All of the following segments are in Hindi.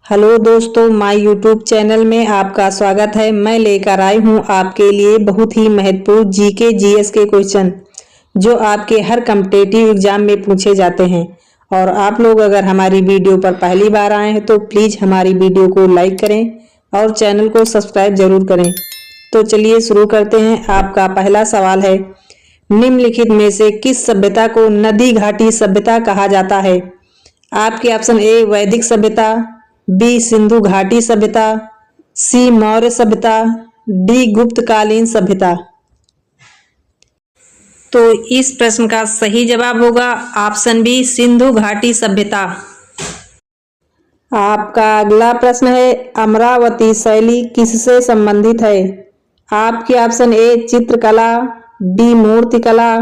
हेलो दोस्तों, माय यूट्यूब चैनल में आपका स्वागत है। मैं लेकर आई हूं आपके लिए बहुत ही महत्वपूर्ण जीके जीएस के क्वेश्चन जो आपके हर कॉम्पिटिटिव एग्जाम में पूछे जाते हैं। और आप लोग अगर हमारी वीडियो पर पहली बार आए हैं तो प्लीज़ हमारी वीडियो को लाइक करें और चैनल को सब्सक्राइब जरूर करें। तो चलिए शुरू करते हैं। आपका पहला सवाल है, निम्नलिखित में से किस सभ्यता को नदी घाटी सभ्यता कहा जाता है? आपके ऑप्शन ए वैदिक सभ्यता, बी सिंधु घाटी सभ्यता, सी मौर्य सभ्यता, डी गुप्तकालीन सभ्यता। तो इस प्रश्न का सही जवाब होगा ऑप्शन बी सिंधु घाटी सभ्यता। आपका अगला प्रश्न है, अमरावती शैली किससे संबंधित है? आपके ऑप्शन ए चित्रकला, बी मूर्तिकला,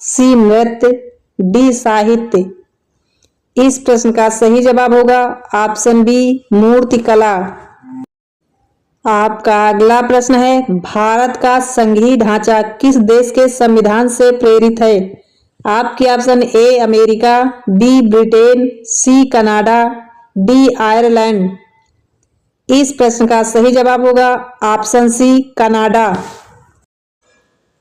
सी नृत्य, डी साहित्य। इस प्रश्न का सही जवाब होगा ऑप्शन बी मूर्तिकला। आपका अगला प्रश्न है, भारत का संघीय ढांचा किस देश के संविधान से प्रेरित है? आपके option A America, B Britain, C Canada, D Ireland. इस प्रश्न का सही जवाब होगा ऑप्शन सी कनाडा।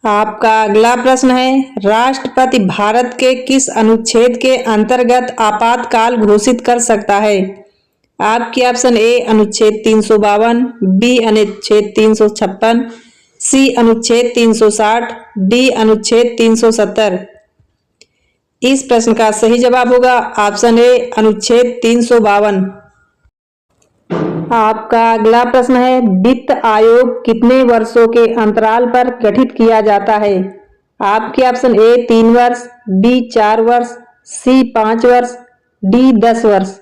आपका अगला प्रश्न है, राष्ट्रपति भारत के किस अनुच्छेद के अंतर्गत आपातकाल घोषित कर सकता है? आपके ऑप्शन ए अनुच्छेद 352, बी अनुच्छेद 356, सी अनुच्छेद 360, डी अनुच्छेद 370। इस प्रश्न का सही जवाब होगा ऑप्शन ए अनुच्छेद 352। आपका अगला प्रश्न है, वित्त आयोग कितने वर्षों के अंतराल पर गठित किया जाता है? आपके ऑप्शन ए 3 वर्ष, बी 4 वर्ष, सी 5 वर्ष, डी 10 वर्ष।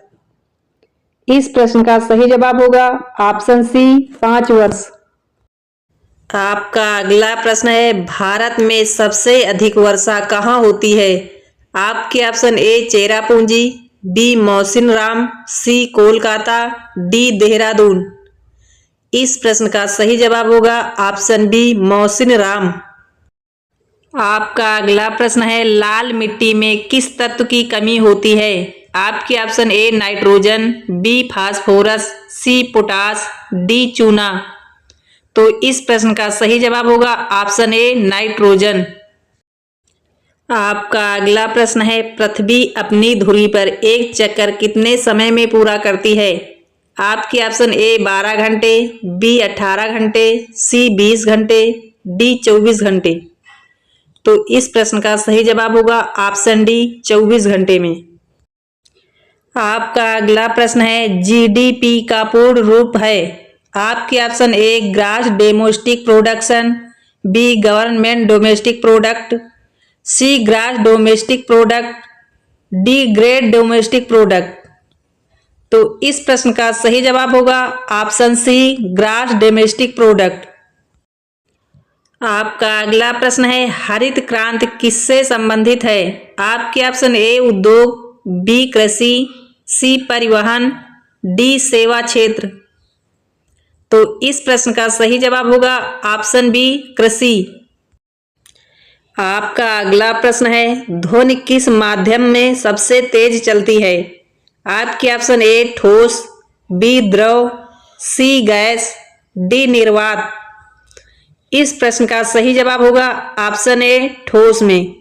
इस प्रश्न का सही जवाब होगा ऑप्शन सी 5 वर्ष। आपका अगला प्रश्न है, भारत में सबसे अधिक वर्षा कहाँ होती है? आपके option A Cherrapunji, B Mawsynram, C Kolkata, D Dehradun. इस प्रश्न का सही जवाब होगा ऑप्शन बी मौसिनराम। आपका अगला प्रश्न है, लाल मिट्टी में किस तत्व की कमी होती है? आपके option A nitrogen, B phosphorus, C potash, D चूना। तो इस प्रश्न का सही जवाब होगा ऑप्शन ए नाइट्रोजन। आपका अगला प्रश्न है, पृथ्वी अपनी धुरी पर एक चक्कर कितने समय में पूरा करती है? आपके ऑप्शन ए 12 घंटे, बी 18 घंटे, सी 20 घंटे, डी 24 घंटे। तो इस प्रश्न का सही जवाब होगा ऑप्शन डी 24 घंटे में। आपका अगला प्रश्न है, जीडीपी का पूर्ण रूप है? आपके option A gross domestic production, B government domestic product, C gross domestic product, D great domestic product. तो इस प्रश्न का सही जवाब होगा option C gross domestic product. आपका अगला प्रश्न है, हरित क्रांति किससे संबंधित है? आपके ऑप्शन ए उद्योग, बी कृषि, सी परिवहन, डी सेवा क्षेत्र। तो इस प्रश्न का सही जवाब होगा ऑप्शन बी कृषि। आपका अगला प्रश्न है, ध्वनि किस माध्यम में सबसे तेज चलती है? आपके ऑप्शन ए ठोस, बी द्रव, सी गैस, डी निर्वात। इस प्रश्न का सही जवाब होगा ऑप्शन ए ठोस में।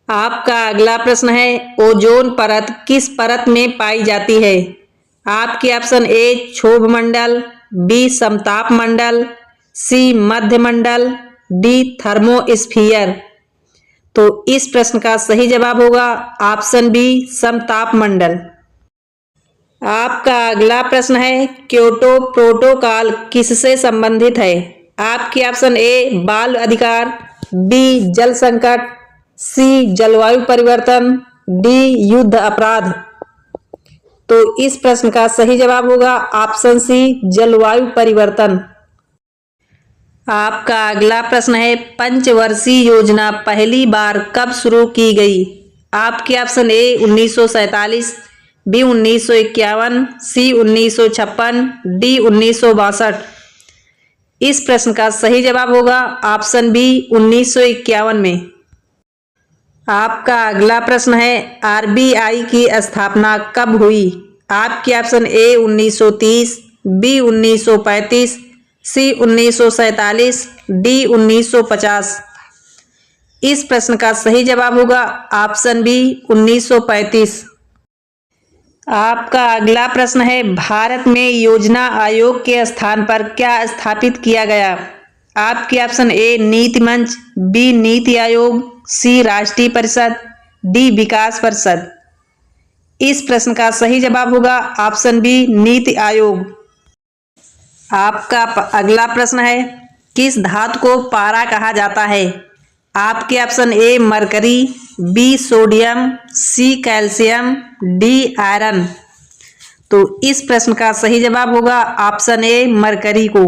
आपका अगला प्रश्न है, ओजोन परत किस परत में पाई जाती है? आपके ऑप्शन ए क्षोभ मंडल, बी समताप मंडल, सी मध्य मंडल, डी थर्मोस्फीयर। तो इस प्रश्न का सही जवाब होगा ऑप्शन बी समताप मंडल। आपका अगला प्रश्न है, क्योटो प्रोटोकॉल किससे संबंधित है? आपके ऑप्शन ए बाल अधिकार, बी जल संकट, सी जलवायु परिवर्तन, डी युद्ध अपराध। तो इस प्रश्न का सही जवाब होगा ऑप्शन सी जलवायु परिवर्तन। आपका अगला प्रश्न है, पंचवर्षीय योजना पहली बार कब शुरू की गई? आपके option A 1947, B 1951, C 1956, D 1962। इस प्रश्न का सही जवाब होगा ऑप्शन बी 1951 में। आपका अगला प्रश्न है, आरबीआई की स्थापना कब हुई? आपके option A 1930, B 1935, C 1947, D 1950। इस प्रश्न का सही जवाब होगा ऑप्शन बी 1935। आपका अगला प्रश्न है, भारत में योजना आयोग के स्थान पर क्या स्थापित किया गया? आपके ऑप्शन ए नीति मंच, बी नीति आयोग, सी राष्ट्रीय परिषद, डी विकास परिषद। इस प्रश्न का सही जवाब होगा ऑप्शन बी नीति आयोग। आपका अगला प्रश्न है, किस धातु को पारा कहा जाता है? आपके option A mercury, B sodium, C calcium, D iron. तो इस प्रश्न का सही जवाब होगा ऑप्शन ए मरकरी को।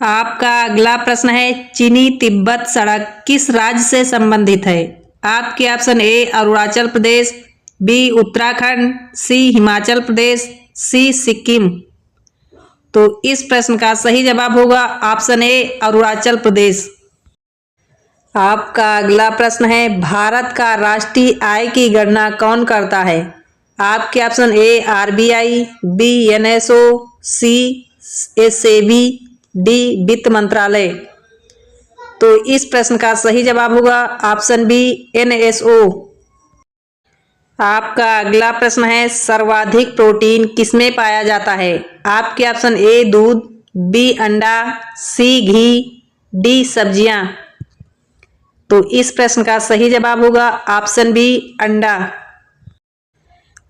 आपका अगला प्रश्न है, चीनी तिब्बत सड़क किस राज्य से संबंधित है? आपके option A Arunachal Pradesh, B Uttarakhand, C Himachal Pradesh, C Sikkim. तो इस प्रश्न का सही जवाब होगा ऑप्शन ए अरुणाचल प्रदेश। आपका अगला प्रश्न है, भारत का राष्ट्रीय आय की गणना कौन करता है? आपके option A RBI, B NSO, C SEBI, D वित्त मंत्रालय। तो इस प्रश्न का सही जवाब होगा ऑप्शन बी एनएसओ। आपका अगला प्रश्न है, सर्वाधिक प्रोटीन किसमें पाया जाता है? आपके ऑप्शन ए दूध, बी अंडा, सी घी, डी सब्जियां। तो इस प्रश्न का सही जवाब होगा ऑप्शन बी अंडा।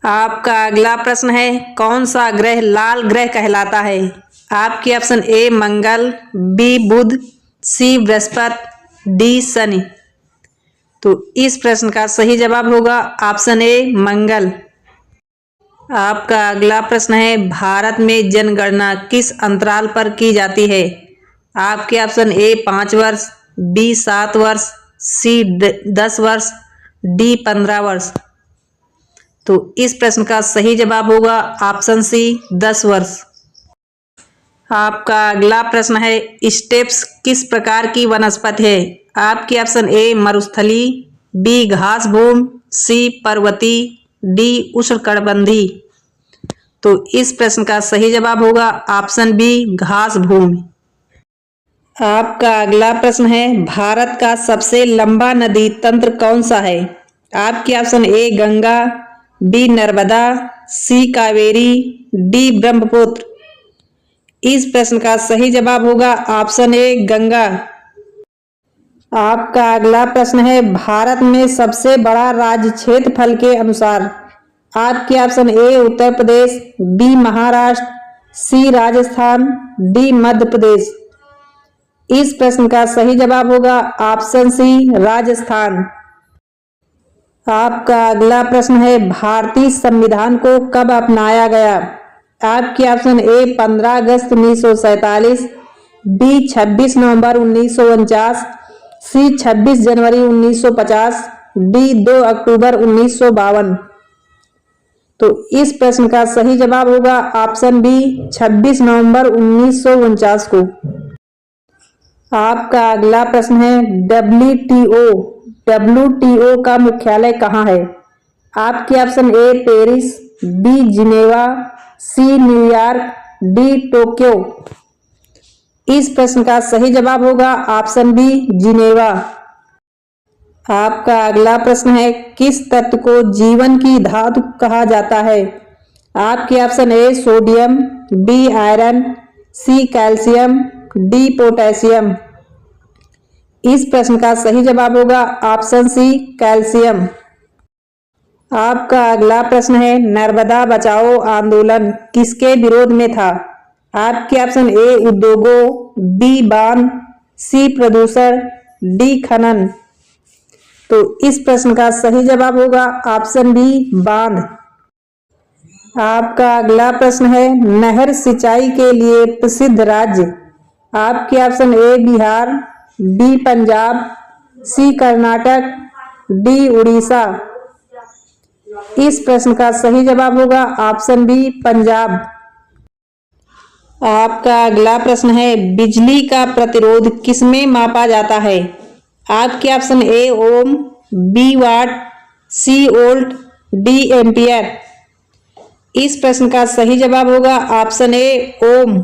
आपका अगला प्रश्न है, कौन सा ग्रह लाल ग्रह कहलाता है? आपके option A Mangal, B Budh, C Brihaspati, D Shani. तो इस प्रश्न का सही जवाब होगा ऑप्शन ए मंगल। आपका अगला प्रश्न है, भारत में जनगणना किस अंतराल पर की जाती है? आपके ऑप्शन ए 5 वर्ष, बी 7 वर्ष, सी 10 वर्ष, डी 15 वर्ष। तो इस प्रश्न का सही जवाब होगा ऑप्शन सी 10 वर्ष। आपका अगला प्रश्न है, स्टेप्स किस प्रकार की वनस्पति है? आपके ऑप्शन ए मरुस्थली, बी घास भूमि, सी पर्वती, डी उष्णकटिबंधीय। तो इस प्रश्न का सही जवाब होगा ऑप्शन बी घास भूमि। आपका अगला प्रश्न है, भारत का सबसे लंबा नदी तंत्र कौन सा है? आपके option A Ganga, B Narmada, C Kaveri, D Brahmaputra. इस प्रश्न का सही जवाब होगा ऑप्शन ए गंगा। आपका अगला प्रश्न है, भारत में सबसे बड़ा राज्य क्षेत्रफल के अनुसार? आपके option A Uttar Pradesh, B Maharashtra, C Rajasthan, D Madhya Pradesh. इस प्रश्न का सही जवाब होगा ऑप्शन सी राजस्थान। आपका अगला प्रश्न है, भारतीय संविधान को कब अपनाया गया? आपके ऑप्शन ए 15 अगस्त 1947, बी 26 नवंबर 1949, सी 26 जनवरी 1950, डी 2 अक्टूबर 1952। तो इस प्रश्न का सही जवाब होगा ऑप्शन बी 26 नवंबर 1949 को। आपका अगला प्रश्न है, डब्ल्यूटीओ का मुख्यालय कहाँ है? आपके option A Paris, B Geneva, C New York, D Tokyo. इस प्रश्न का सही जवाब होगा ऑप्शन बी जिनेवा। आपका अगला प्रश्न है, किस तत्व को जीवन की धातु कहा जाता है? आपके option A sodium, B iron, C calcium, D potassium. इस प्रश्न का सही जवाब होगा ऑप्शन सी कैल्शियम। आपका अगला प्रश्न है, नर्मदा बचाओ आंदोलन किसके विरोध में था? आपके ऑप्शन ए उद्योगों, बी बांध, सी प्रदूषण, डी खनन। तो इस प्रश्न का सही जवाब होगा ऑप्शन बी बांध। आपका अगला प्रश्न है, नहर सिंचाई के लिए प्रसिद्ध राज्य? आपके option A Bihar, B Punjab, C Karnataka, D Orissa. इस प्रश्न का सही जवाब होगा ऑप्शन बी पंजाब। आपका अगला प्रश्न है, बिजली का प्रतिरोध किसमें मापा जाता है? आपके option A ohm, B watt, C volt, D ampere. इस प्रश्न का सही जवाब होगा ऑप्शन ए ओम।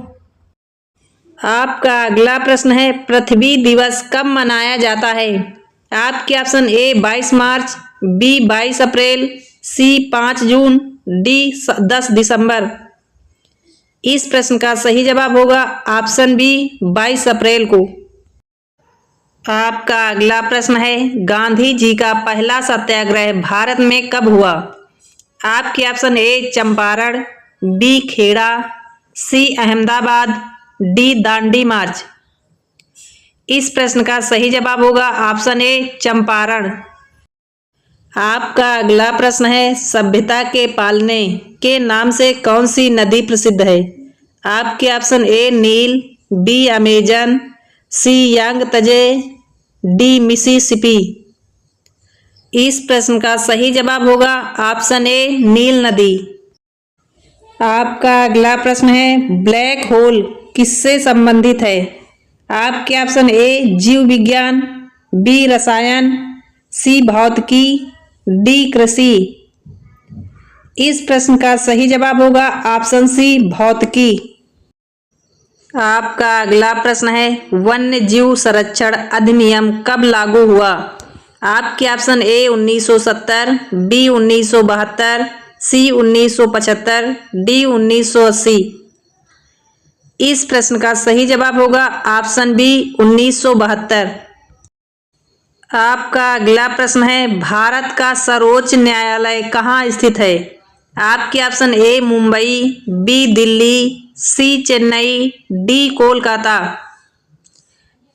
आपका अगला प्रश्न है पृथ्वी दिवस कब मनाया जाता है। आपके ऑप्शन ए 22 मार्च, बी 22 अप्रैल, सी 5 जून, डी 10 दिसंबर। इस प्रश्न का सही जवाब होगा ऑप्शन बी 22 अप्रैल को। आपका अगला प्रश्न है गांधी जी का पहला सत्याग्रह भारत में कब हुआ। आपके option A Champaran, B Kheda, C Ahmedabad, D Dandi march. इस प्रश्न का सही जवाब होगा ऑप्शन ए चंपारण। आपका अगला प्रश्न है सभ्यता के पालने के नाम से कौन सी नदी प्रसिद्ध है। आपके option A Nile, B Amazon, C Yangtze, D Mississippi. इस प्रश्न का सही जवाब होगा ऑप्शन ए नील नदी। आपका अगला प्रश्न है ब्लैक होल किससे संबंधित है। आपके ऑप्शन ए जीव विज्ञान, बी रसायन, सी भौतिकी, डी कृषि। इस प्रश्न का सही जवाब होगा ऑप्शन सी भौतिकी। आपका अगला प्रश्न है वन्य जीव संरक्षण अधिनियम कब लागू हुआ। आपके option A 1970, B 1972, C 1975, D 1980। इस प्रश्न का सही जवाब होगा ऑप्शन बी 1972। आपका अगला प्रश्न है भारत का सर्वोच्च न्यायालय कहाँ स्थित है। आपके option A Mumbai, B Delhi, C Chennai, D Kolkata.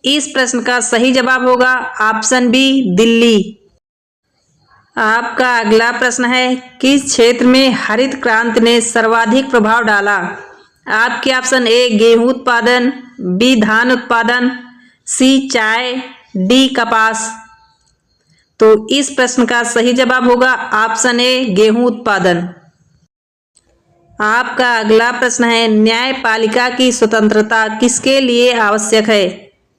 इस प्रश्न का सही जवाब होगा ऑप्शन बी दिल्ली। आपका अगला प्रश्न है किस क्षेत्र में हरित क्रांति ने सर्वाधिक प्रभाव डाला। आपके ऑप्शन ए गेहूं उत्पादन, बी धान उत्पादन, सी चाय, डी कपास। तो इस प्रश्न का सही जवाब होगा ऑप्शन ए गेहूं उत्पादन। आपका अगला प्रश्न है न्यायपालिका की स्वतंत्रता किसके लिए आवश्यक है।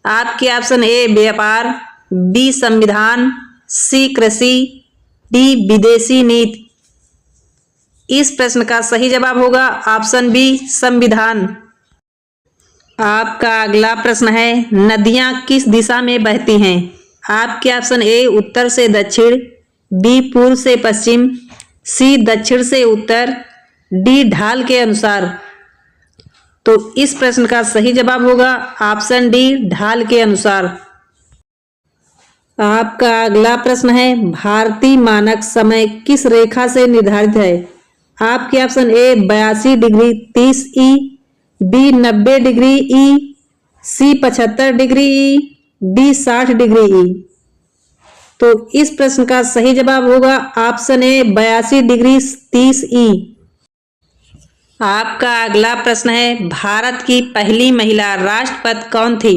आपके ऑप्शन ए व्यापार, बी संविधान, सी कृषि, डी विदेशी नीति। इस प्रश्न का सही जवाब होगा ऑप्शन बी संविधान। आपका अगला प्रश्न है नदियां किस दिशा में बहती हैं। आपके ऑप्शन ए उत्तर से दक्षिण, बी पूर्व से पश्चिम, सी दक्षिण से उत्तर, डी ढाल के अनुसार। तो इस प्रश्न का सही जवाब होगा ऑप्शन डी ढाल के अनुसार। आपका अगला प्रश्न है भारतीय मानक समय किस रेखा से निर्धारित है। आपके option A 82 degree 30 E, B 90 degree E, C 75 degree E, D 60 degree E. तो इस प्रश्न का सही जवाब होगा ऑप्शन ए 82 डिग्री 30 ई। आपका अगला प्रश्न है भारत की पहली महिला राष्ट्रपति कौन थी।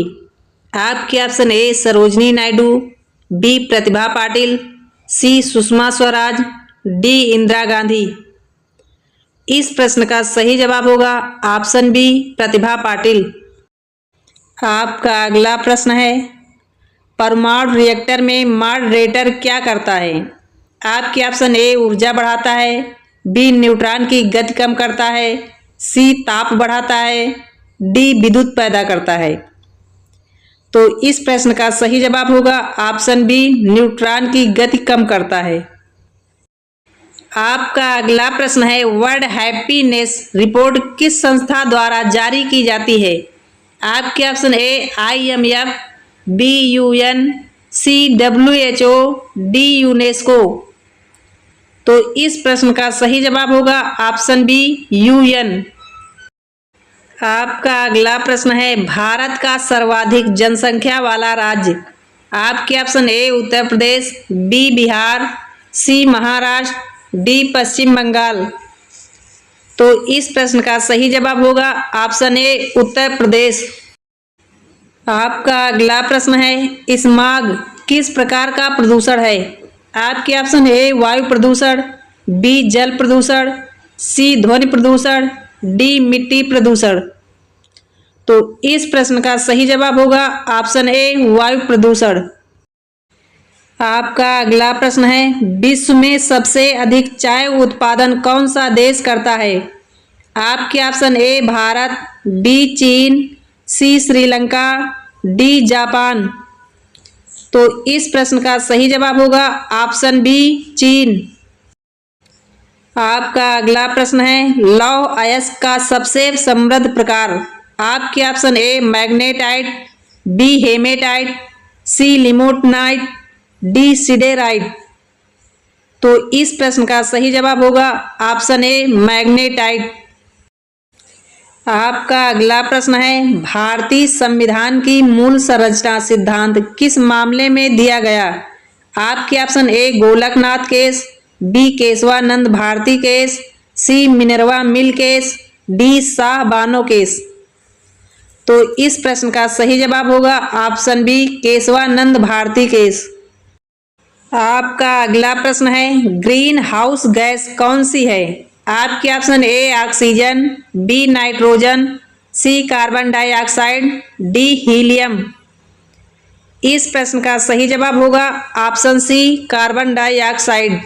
आपके option A Sarojini Naidu, B Pratibha Patil, C Sushma Swaraj, D Indira Gandhi. इस प्रश्न का सही जवाब होगा ऑप्शन बी प्रतिभा पाटिल। आपका अगला प्रश्न है परमाणु रिएक्टर में मॉडरेटर क्या करता है। आपके ऑप्शन ए ऊर्जा बढ़ाता है, बी न्यूट्रॉन की गति कम करता है, सी ताप बढ़ाता है, डी विद्युत पैदा करता है। तो इस प्रश्न का सही जवाब होगा ऑप्शन बी न्यूट्रॉन की गति कम करता है। आपका अगला प्रश्न है वर्ल्ड हैप्पीनेस रिपोर्ट किस संस्था द्वारा जारी की जाती है। आपके option A IMF, B UN, C WHO, D UNESCO. तो इस प्रश्न का सही जवाब होगा ऑप्शन बी UN। आपका अगला प्रश्न है भारत का सर्वाधिक जनसंख्या वाला राज्य। आपके option A Uttar Pradesh, B Bihar, C Maharashtra, D Paschim Bengal. तो इस प्रश्न का सही जवाब होगा ऑप्शन ए उत्तर प्रदेश। आपका अगला प्रश्न है स्मॉग किस प्रकार का प्रदूषण है। आपके ऑप्शन ए वायु प्रदूषण, बी जल प्रदूषण, सी ध्वनि प्रदूषण, डी मिट्टी प्रदूषण। तो इस प्रश्न का सही जवाब होगा ऑप्शन ए वायु प्रदूषण। आपका अगला प्रश्न है, विश्व में सबसे अधिक चाय उत्पादन कौन सा देश करता है? आपके ऑप्शन ए भारत, बी चीन, सी श्रीलंका, डी जापान। तो इस प्रश्न का सही जवाब होगा ऑप्शन बी चीन। आपका अगला प्रश्न है, लौह अयस्क का सबसे समृद्ध प्रकार। आपके option A magnetite, B haematite, C limonite, D siderite. तो इस प्रश्न का सही जवाब होगा ऑप्शन ए मैग्नेटाइट। आपका अगला प्रश्न है, भारतीय संविधान की मूल संरचना सिद्धांत किस मामले में दिया गया? आपके option A Golaknath case, B Kesavananda Bharati case, C Minerva mill case, D Shah Bano case. तो इस प्रश्न का सही जवाब होगा option B Kesavananda Bharati case. आपका अगला प्रश्न है, ग्रीन हाउस गैस कौन सी है? आपके option A oxygen, B nitrogen, C carbon dioxide, D helium. इस प्रश्न का सही जवाब होगा ऑप्शन सी कार्बन डाइऑक्साइड।